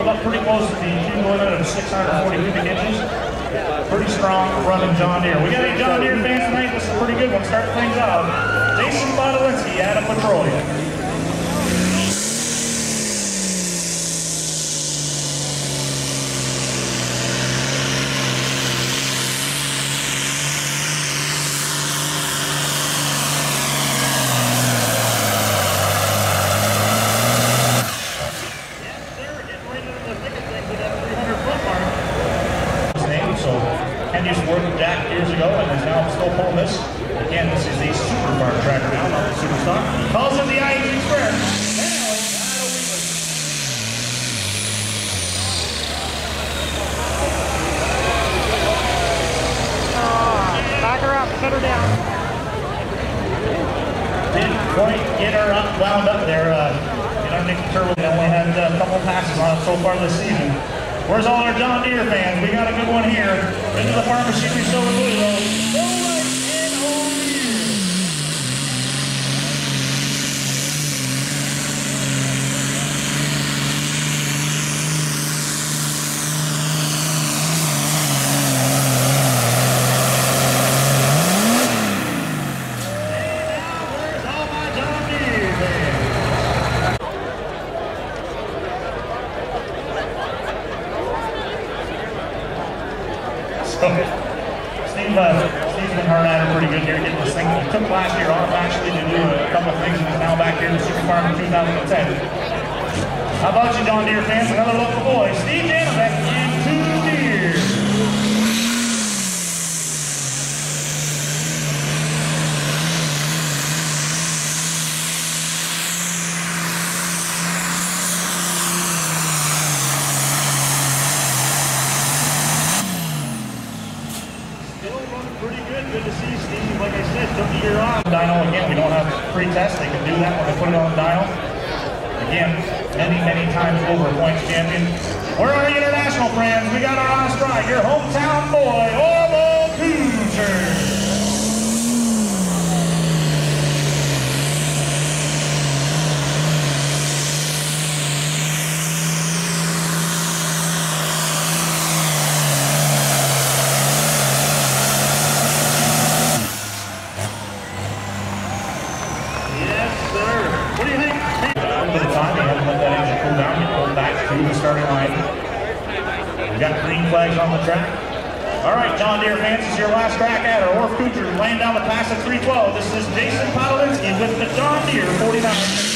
up pretty close to the cube limit of 640 cubic inches. Pretty strong running John Deere. We got any John Deere fans tonight? This is a pretty good one. Start things off. Jason Bodolinski out of Petrolia. Ken used to work with Jack years ago and is now still pulling this. Again, this is the Super Farm tractor now, not the Super Stock. Calls it the IE Express. Back her up, set her down. Didn't quite get her wound up there. Nick Turbo only had a couple passes on it so far this season. Where's all our John Deere fans? We got a good one here. Into the Farm Machinery Silver Louisville. Where's all my John Deere fans? Steve's been hard at it pretty good here getting this thing. He took last year off actually to do a couple of things and is now back here in the Super Farm in 2010. How about you, John Deere fans? Another local boy, Steve Janovic and 2 Deere. Pretty good. Good to see Steve. Like I said, took a year off. Dyno again. We don't have pre-test. They can do that when they put it on the dyno. Again, many times over points champion. Where are you, international friends? We got our on strike. Your hometown boy, Orlo Kucher. What do you think? A little bit of time, they haven't let that engine cool down, get pulled back to the starting line. We've got green flags on the track. All right, John Deere fans, this is your last track at our Orf Kucher laying down the pass at 312. This is Jason Podolinski with the John Deere 49.